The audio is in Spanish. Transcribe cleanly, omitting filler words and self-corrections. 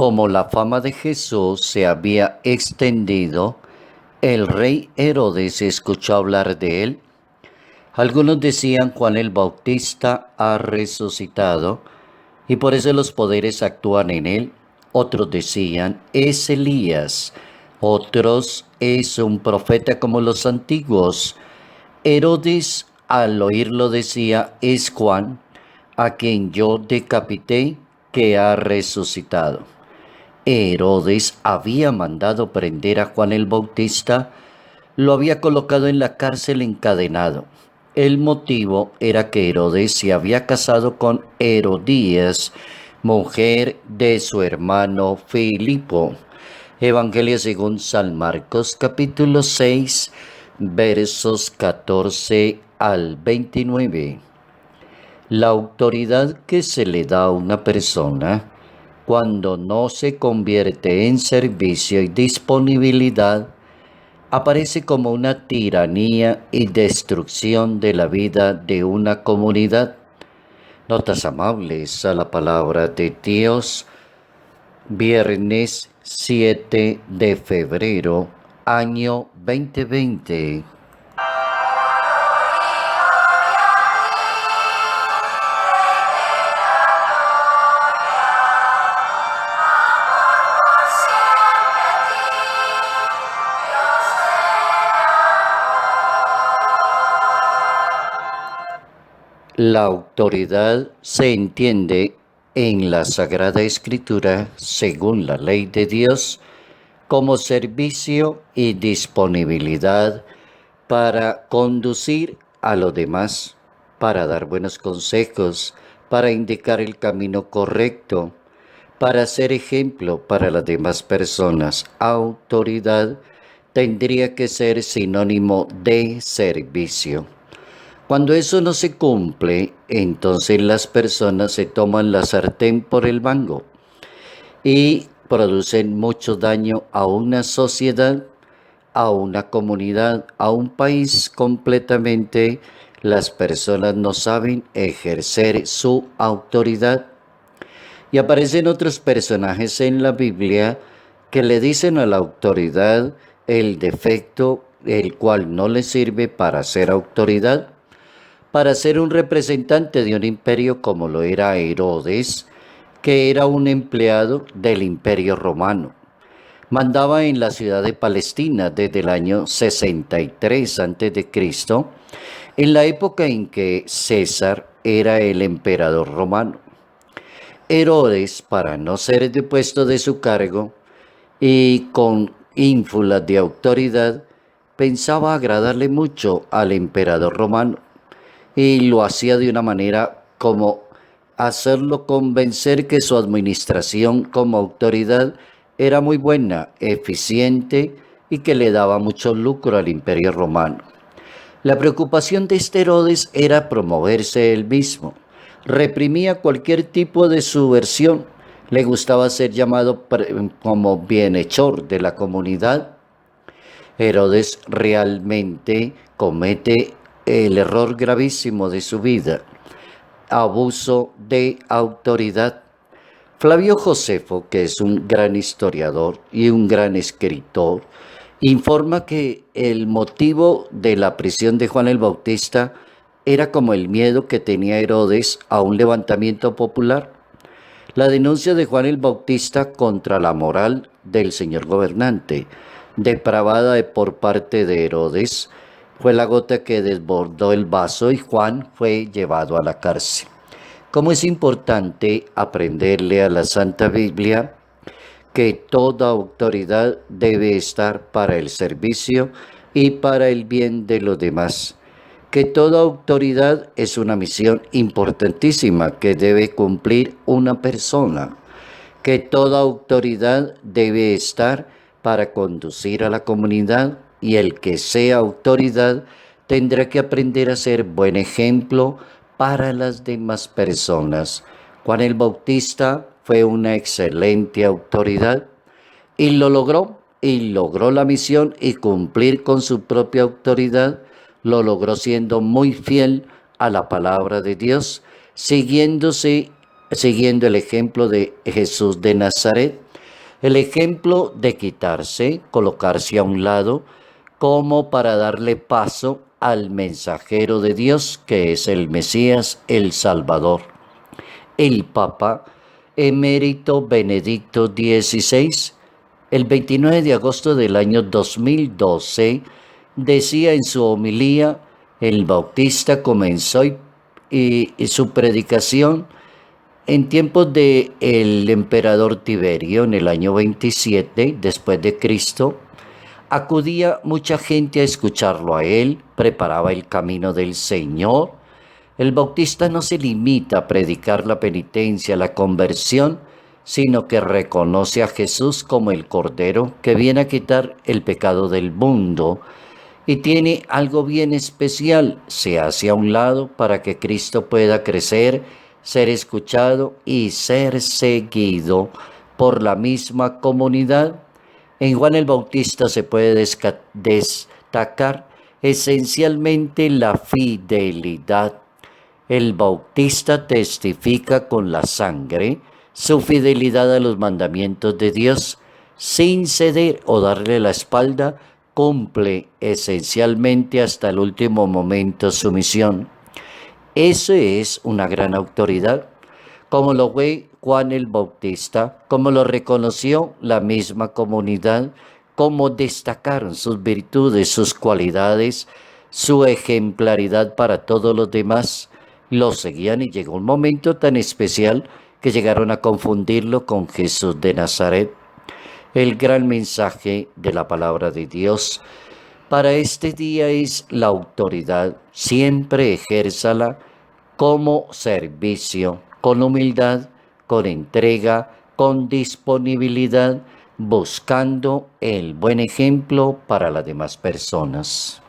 Como la fama de Jesús se había extendido, el rey Herodes escuchó hablar de él. Algunos decían Juan el Bautista ha resucitado y por eso los poderes actúan en él. Otros decían es Elías, otros es un profeta como los antiguos. Herodes al oírlo decía es Juan, a quien yo decapité, que ha resucitado. Herodes había mandado prender a Juan el Bautista, lo había colocado en la cárcel encadenado. El motivo era que Herodes se había casado con Herodías, mujer de su hermano Filipo. Evangelio según San Marcos, capítulo 6, versos 14 al 29. La autoridad que se le da a una persona cuando no se convierte en servicio y disponibilidad, aparece como una tiranía y destrucción de la vida de una comunidad. Notas amables a la palabra de Dios, viernes 7 de febrero, año 2020. La autoridad se entiende en la Sagrada Escritura, según la ley de Dios, como servicio y disponibilidad para conducir a los demás, para dar buenos consejos, para indicar el camino correcto, para ser ejemplo para las demás personas. Autoridad tendría que ser sinónimo de servicio. Cuando eso no se cumple, entonces las personas se toman la sartén por el mango y producen mucho daño a una sociedad, a una comunidad, a un país completamente. Las personas no saben ejercer su autoridad. Y aparecen otros personajes en la Biblia que le dicen a la autoridad el defecto, el cual no le sirve para ser autoridad, para ser un representante de un imperio como lo era Herodes, que era un empleado del imperio romano. Mandaba en la ciudad de Palestina desde el año 63 a.C., en la época en que César era el emperador romano. Herodes, para no ser depuesto de su cargo y con ínfulas de autoridad, pensaba agradarle mucho al emperador romano. Y lo hacía de una manera como hacerlo convencer que su administración como autoridad era muy buena, eficiente y que le daba mucho lucro al imperio romano. La preocupación de este Herodes era promoverse él mismo. Reprimía cualquier tipo de subversión. Le gustaba ser llamado como bienhechor de la comunidad. Herodes realmente comete el error gravísimo de su vida, abuso de autoridad. Flavio Josefo, que es un gran historiador y un gran escritor, informa que el motivo de la prisión de Juan el Bautista era como el miedo que tenía Herodes a un levantamiento popular. La denuncia de Juan el Bautista contra la moral del señor gobernante, depravada por parte de Herodes, fue la gota que desbordó el vaso y Juan fue llevado a la cárcel. Como es importante aprenderle a la Santa Biblia que toda autoridad debe estar para el servicio y para el bien de los demás. Que toda autoridad es una misión importantísima que debe cumplir una persona. Que toda autoridad debe estar para conducir a la comunidad y el que sea autoridad tendrá que aprender a ser buen ejemplo para las demás personas. Juan el Bautista fue una excelente autoridad y lo logró la misión y cumplir con su propia autoridad, lo logró siendo muy fiel a la palabra de Dios, siguiendo el ejemplo de Jesús de Nazaret, El ejemplo de quitarse, colocarse a un lado, como para darle paso al mensajero de Dios, que es el Mesías, el Salvador. El Papa emérito Benedicto XVI, el 29 de agosto del año 2012, decía en su homilía: el Bautista comenzó y su predicación en tiempos de el emperador Tiberio, en el año 27 después de Cristo. Acudía mucha gente a escucharlo a él, preparaba el camino del Señor. El Bautista no se limita a predicar la penitencia, la conversión, sino que reconoce a Jesús como el Cordero que viene a quitar el pecado del mundo. Y tiene algo bien especial: se hace a un lado para que Cristo pueda crecer, ser escuchado y ser seguido por la misma comunidad. En Juan el Bautista se puede destacar esencialmente la fidelidad. El Bautista testifica con la sangre su fidelidad a los mandamientos de Dios. Sin ceder o darle la espalda, cumple esencialmente hasta el último momento su misión. Eso es una gran autoridad, como lo fue Juan el Bautista, como lo reconoció la misma comunidad, como destacaron sus virtudes, sus cualidades, su ejemplaridad para todos los demás. Lo seguían y llegó un momento tan especial que llegaron a confundirlo con Jesús de Nazaret. El gran mensaje de la palabra de Dios para este día es: la autoridad siempre ejérzala como servicio, con humildad, con entrega, con disponibilidad, buscando el buen ejemplo para las demás personas.